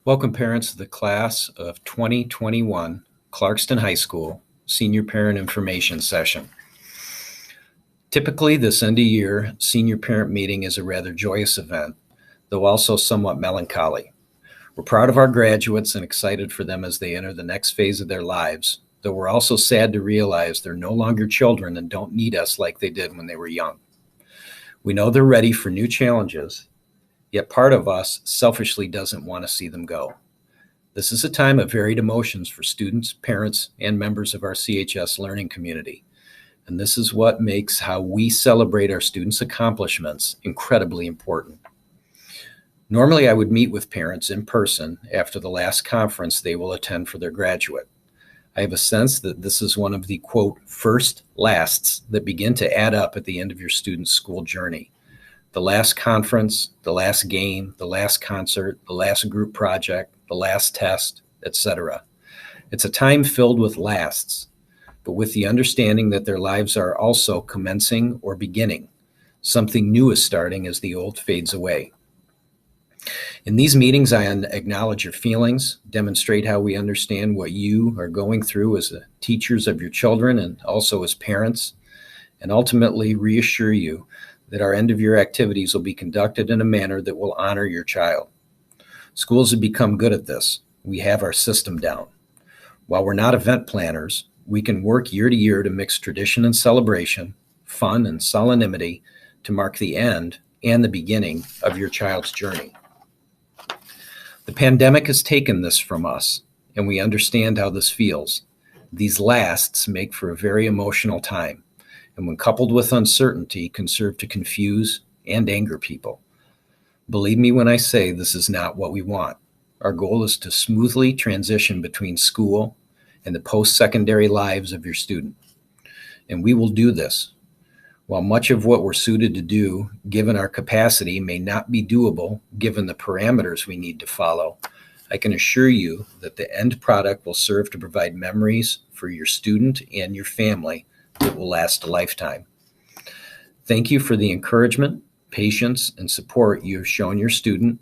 Welcome parents to the class of 2021 Clarkston High School Senior Parent Information Session. Typically, this end-of-year senior parent meeting is a rather joyous event, though also somewhat melancholy. We're proud of our graduates and excited for them as they enter the next phase of their lives, though we're also sad to realize they're no longer children and don't need us like they did when they were young. We know they're ready for new challenges, yet part of us selfishly doesn't want to see them go. This is a time of varied emotions for students, parents, and members of our CHS learning community. And this is what makes how we celebrate our students' accomplishments incredibly important. Normally, I would meet with parents in person after the last conference they will attend for their graduate. I have a sense that this is one of the, quote, first lasts that begin to add up at the end of your student's school journey. The last conference, the last game, the last concert, the last group project, the last test, etc. It's a time filled with lasts, but with the understanding that their lives are also commencing or beginning. Something new is starting as the old fades away. In these meetings, I acknowledge your feelings, demonstrate how we understand what you are going through as teachers of your children and also as parents, and ultimately reassure you that our end-of-year activities will be conducted in a manner that will honor your child. Schools have become good at this. We have our system down. While we're not event planners, we can work year to year to mix tradition and celebration, fun and solemnity to mark the end and the beginning of your child's journey. The pandemic has taken this from us, and we understand how this feels. These lasts make for a very emotional time, and when coupled with uncertainty, can serve to confuse and anger people. Believe me when I say this is not what we want. Our goal is to smoothly transition between school and the post-secondary lives of your student. And we will do this. While much of what we're suited to do, given our capacity, may not be doable given the parameters we need to follow, I can assure you that the end product will serve to provide memories for your student and your family that will last a lifetime. Thank you for the encouragement, patience, and support you have shown your student,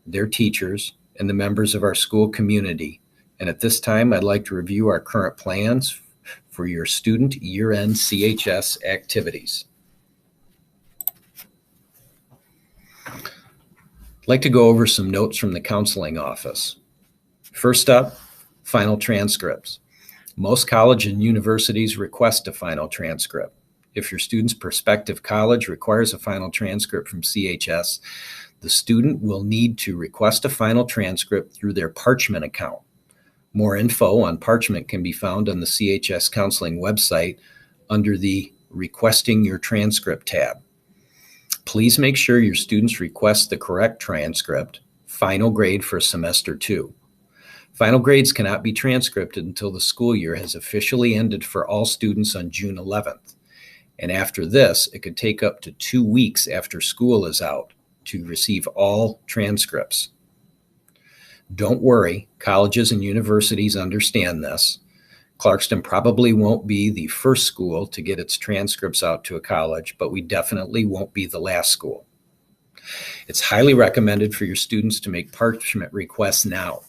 their teachers, and the members of our school community. And at this time, I'd like to review our current plans for your student year-end CHS activities. I'd like to go over some notes from the counseling office. First up, final transcripts. Most colleges and universities request a final transcript. If your student's prospective college requires a final transcript from CHS, the student will need to request a final transcript through their Parchment account. More info on Parchment can be found on the CHS Counseling website under the Requesting Your Transcript tab. Please make sure your students request the correct transcript, final grade for semester 2. Final grades cannot be transcribed until the school year has officially ended for all students on June 11th. And after this, it could take up to 2 weeks after school is out to receive all transcripts. Don't worry, colleges and universities understand this. Clarkston probably won't be the first school to get its transcripts out to a college, but we definitely won't be the last school. It's highly recommended for your students to make Parchment requests now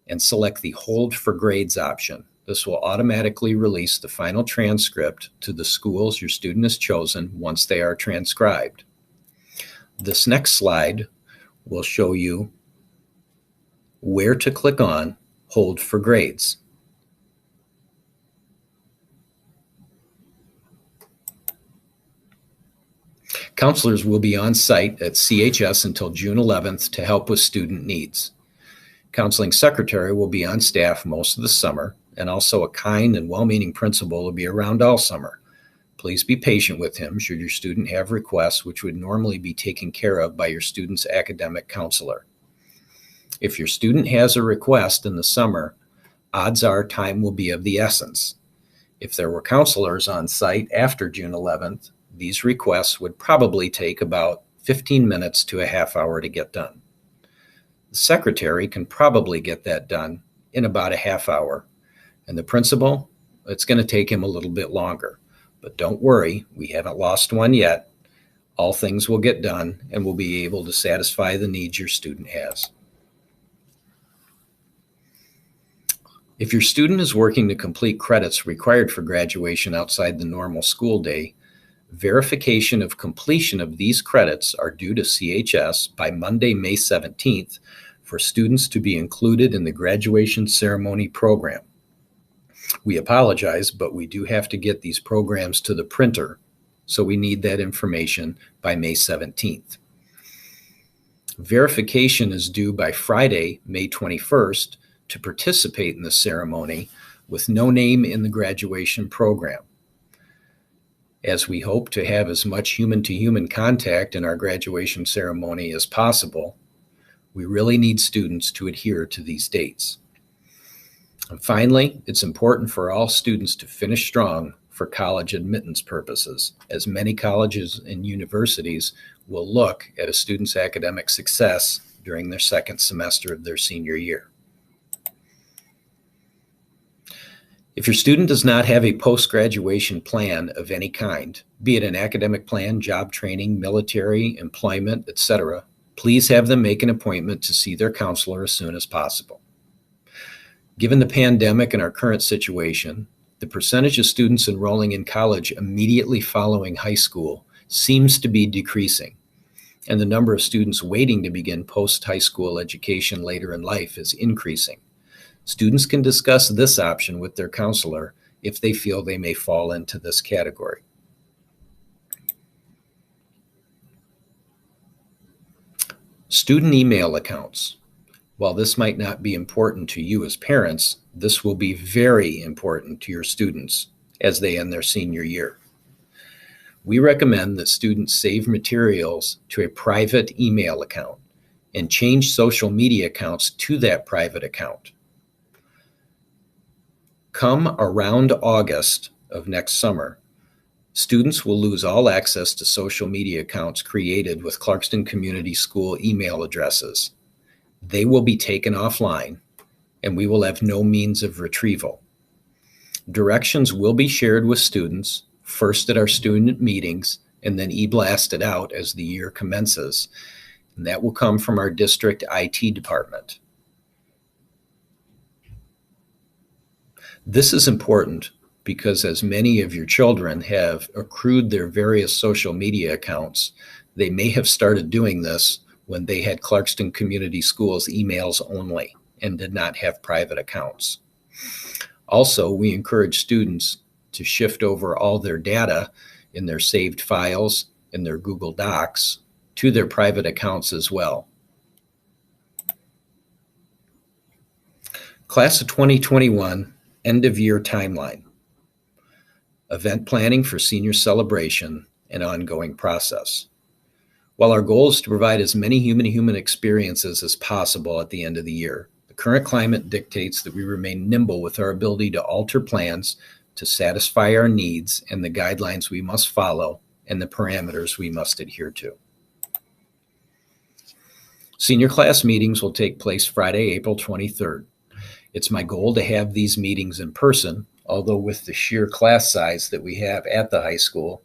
and select the Hold for Grades option. This will automatically release the final transcript to the schools your student has chosen once they are transcribed. This next slide will show you where to click on Hold for Grades. Counselors will be on site at CHS until June 11th to help with student needs. Counseling secretary will be on staff most of the summer, and also a kind and well-meaning principal will be around all summer. Please be patient with him should your student have requests which would normally be taken care of by your student's academic counselor. If your student has a request in the summer, odds are time will be of the essence. If there were counselors on site after June 11th, these requests would probably take about 15 minutes to a half hour to get done. The secretary can probably get that done in about a half hour, and the principal, it's going to take him a little bit longer. But don't worry, we haven't lost one yet. All things will get done, and we'll be able to satisfy the needs your student has. If your student is working to complete credits required for graduation outside the normal school day, verification of completion of these credits are due to CHS by Monday, May 17th for students to be included in the graduation ceremony program. We apologize, but we do have to get these programs to the printer, so we need that information by May 17th. Verification is due by Friday, May 21st, to participate in the ceremony with no name in the graduation program. As we hope to have as much human-to-human contact in our graduation ceremony as possible, we really need students to adhere to these dates. And finally, it's important for all students to finish strong for college admittance purposes, as many colleges and universities will look at a student's academic success during their second semester of their senior year. If your student does not have a post-graduation plan of any kind, be it an academic plan, job training, military, employment, etc., please have them make an appointment to see their counselor as soon as possible. Given the pandemic and our current situation, the percentage of students enrolling in college immediately following high school seems to be decreasing, and the number of students waiting to begin post-high school education later in life is increasing. Students can discuss this option with their counselor if they feel they may fall into this category. Student email accounts. While this might not be important to you as parents, this will be very important to your students as they end their senior year. We recommend that students save materials to a private email account and change social media accounts to that private account. Come around August of next summer, students will lose all access to social media accounts created with Clarkston Community School email addresses. They will be taken offline, and we will have no means of retrieval. Directions will be shared with students, first at our student meetings, and then e-blasted out as the year commences. And that will come from our district IT department. This is important because as many of your children have accrued their various social media accounts, they may have started doing this when they had Clarkston Community Schools emails only and did not have private accounts. Also, we encourage students to shift over all their data in their saved files in their Google Docs to their private accounts as well. Class of 2021 end of year timeline. Event planning for senior celebration and ongoing process. While our goal is to provide as many human-to-human experiences as possible at the end of the year, the current climate dictates that we remain nimble with our ability to alter plans to satisfy our needs and the guidelines we must follow and the parameters we must adhere to. Senior class meetings will take place Friday, April 23rd. It's my goal to have these meetings in person, although with the sheer class size that we have at the high school,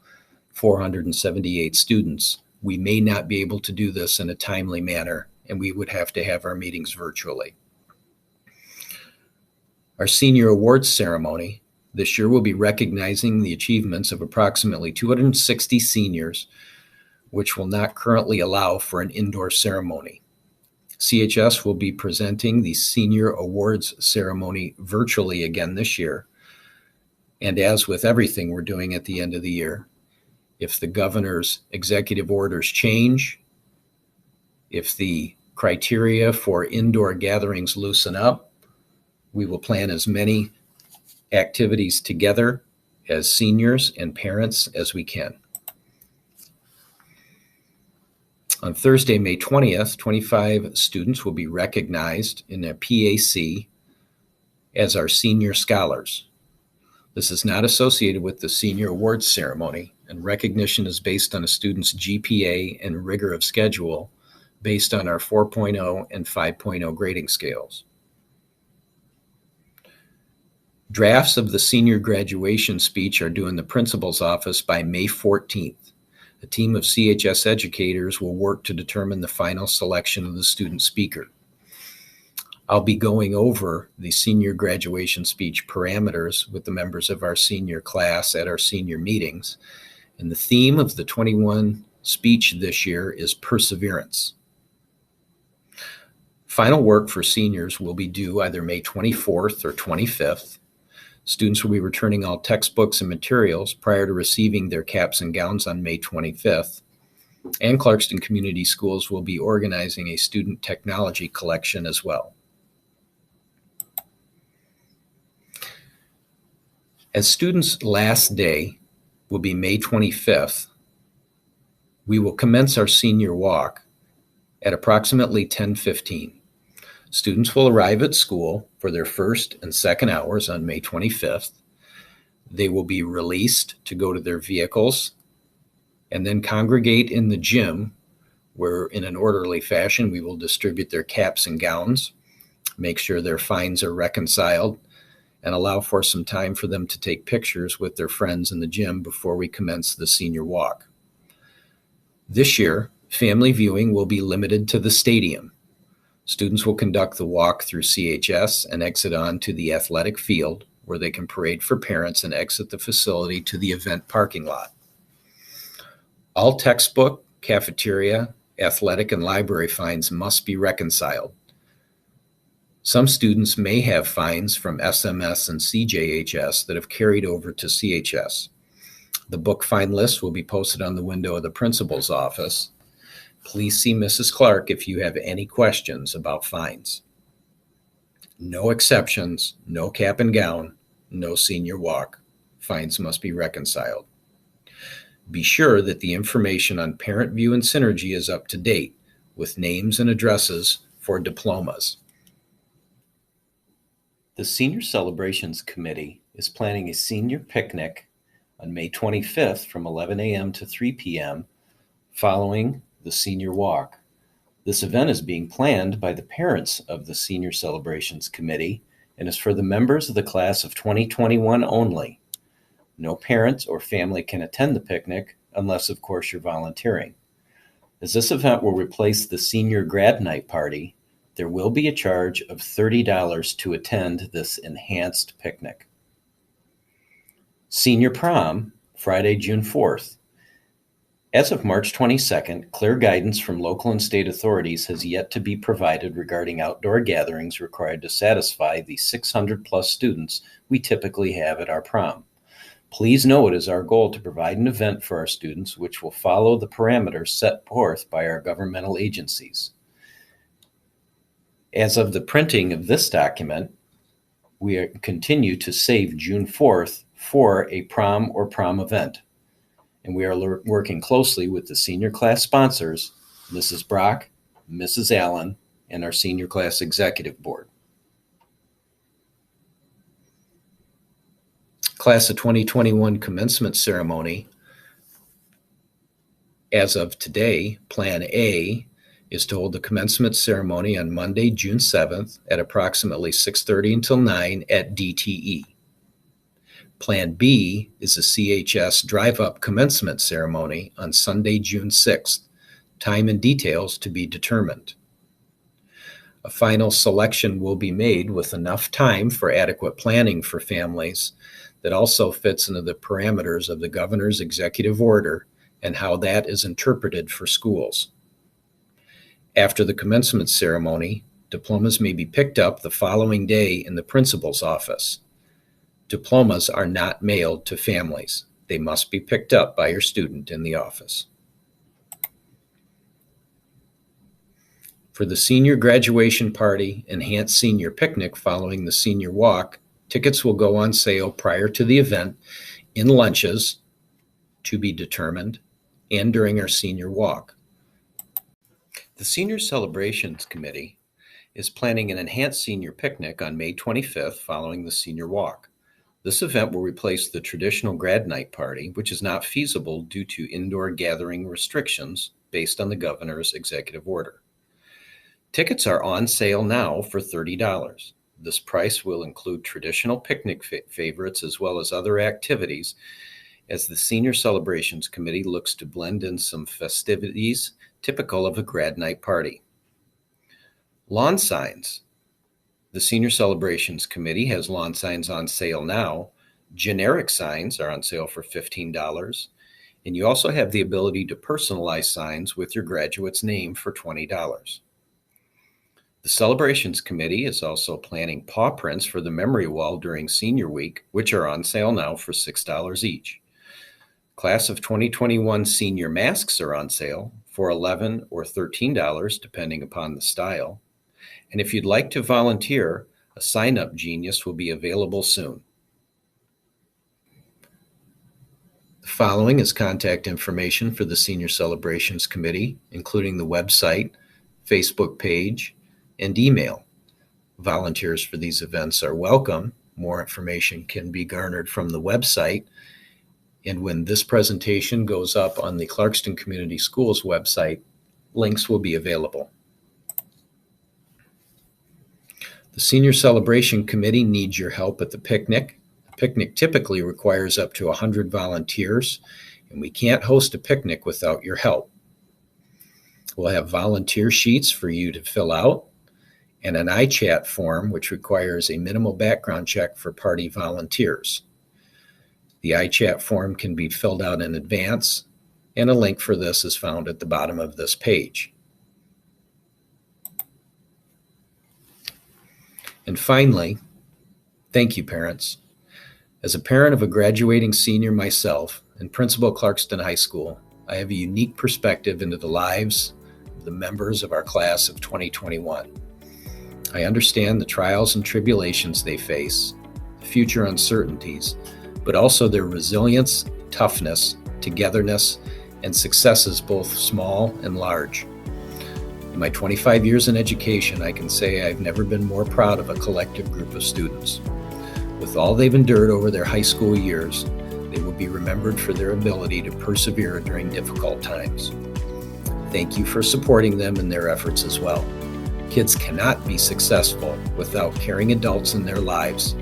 478 students, we may not be able to do this in a timely manner, and we would have to have our meetings virtually. Our senior awards ceremony this year will be recognizing the achievements of approximately 260 seniors, which will not currently allow for an indoor ceremony. CHS will be presenting the senior awards ceremony virtually again this year. And as with everything we're doing at the end of the year, if the governor's executive orders change, if the criteria for indoor gatherings loosen up, we will plan as many activities together as seniors and parents as we can. On Thursday, May 20th, 25 students will be recognized in a PAC as our senior scholars. This is not associated with the senior awards ceremony, and recognition is based on a student's GPA and rigor of schedule based on our 4.0 and 5.0 grading scales. Drafts of the senior graduation speech are due in the principal's office by May 14th. A team of CHS educators will work to determine the final selection of the student speaker. I'll be going over the senior graduation speech parameters with the members of our senior class at our senior meetings. And the theme of the 21 speech this year is perseverance. Final work for seniors will be due either May 24th or 25th. Students will be returning all textbooks and materials prior to receiving their caps and gowns on May 25th. And Clarkston Community Schools will be organizing a student technology collection as well. As students' last day will be May 25th, we will commence our senior walk at approximately 10:15. Students will arrive at school for their first and second hours on May 25th. They will be released to go to their vehicles and then congregate in the gym where, in an orderly fashion, we will distribute their caps and gowns, make sure their fines are reconciled, and allow for some time for them to take pictures with their friends in the gym before we commence the senior walk. This year, family viewing will be limited to the stadium. Students will conduct the walk through CHS and exit on to the athletic field, where they can parade for parents and exit the facility to the event parking lot. All textbook, cafeteria, athletic, and library fines must be reconciled. Some students may have fines from SMS and CJHS that have carried over to CHS. The book fine list will be posted on the window of the principal's office. Please see Mrs. Clark if you have any questions about fines. No exceptions, no cap and gown, no senior walk. Fines must be reconciled. Be sure that the information on Parent View and Synergy is up to date with names and addresses for diplomas. The Senior Celebrations Committee is planning a senior picnic on May 25th from 11 a.m. to 3 p.m. following the senior walk. This event is being planned by the parents of the Senior Celebrations Committee and is for the members of the class of 2021 only. No parents or family can attend the picnic unless, of course, you're volunteering. As this event will replace the senior grad night party, there will be a charge of $30 to attend this enhanced picnic. Senior prom, Friday, June 4th. As of March 22nd, clear guidance from local and state authorities has yet to be provided regarding outdoor gatherings required to satisfy the 600-plus students we typically have at our prom. Please know it is our goal to provide an event for our students which will follow the parameters set forth by our governmental agencies. As of the printing of this document, we continue to save June 4th for a prom or prom event. And we are working closely with the senior class sponsors, Mrs. Brock, Mrs. Allen, and our senior class executive board. Class of 2021 commencement ceremony. As of today, Plan A is to hold the commencement ceremony on Monday, June 7th at approximately 6:30 until 9 at DTE. Plan B is a CHS drive-up commencement ceremony on Sunday, June 6th. Time and details to be determined. A final selection will be made with enough time for adequate planning for families that also fits into the parameters of the governor's executive order and how that is interpreted for schools. After the commencement ceremony, diplomas may be picked up the following day in the principal's office. Diplomas are not mailed to families. They must be picked up by your student in the office. For the senior graduation party, enhanced senior picnic following the senior walk, tickets will go on sale prior to the event in lunches to be determined and during our senior walk. The Senior Celebrations Committee is planning an enhanced senior picnic on May 25th following the senior walk. This event will replace the traditional grad night party, which is not feasible due to indoor gathering restrictions based on the governor's executive order. Tickets are on sale now for $30. This price will include traditional picnic favorites as well as other activities as the Senior Celebrations Committee looks to blend in some festivities typical of a grad night party. Lawn signs The Senior Celebrations Committee has lawn signs on sale now. Generic signs are on sale for $15, and you also have the ability to personalize signs with your graduate's name for $20. The Celebrations Committee is also planning paw prints for the memory wall during Senior Week, which are on sale now for $6 each. Class of 2021 senior masks are on sale for $11 or $13, depending upon the style. And if you'd like to volunteer, a sign-up genius will be available soon. The following is contact information for the Senior Celebrations Committee, including the website, Facebook page, and email. Volunteers for these events are welcome. More information can be garnered from the website. And when this presentation goes up on the Clarkston Community Schools website, links will be available. The Senior Celebration Committee needs your help at the picnic. The picnic typically requires up to 100 volunteers, and we can't host a picnic without your help. We'll have volunteer sheets for you to fill out and an iChat form, which requires a minimal background check for party volunteers. The iChat form can be filled out in advance, and a link for this is found at the bottom of this page. And finally, thank you, parents. As a parent of a graduating senior myself and principal at Clarkston High School, I have a unique perspective into the lives of the members of our class of 2021. I understand the trials and tribulations they face, the future uncertainties, but also their resilience, toughness, togetherness, and successes both small and large. In my 25 years in education, I can say I've never been more proud of a collective group of students. With all they've endured over their high school years, they will be remembered for their ability to persevere during difficult times. Thank you for supporting them in their efforts as well. Kids cannot be successful without caring adults in their lives,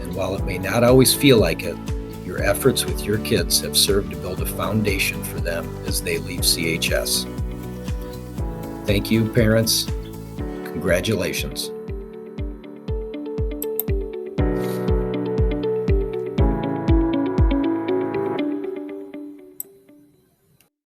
and while it may not always feel like it, your efforts with your kids have served to build a foundation for them as they leave CHS. Thank you, parents. Congratulations.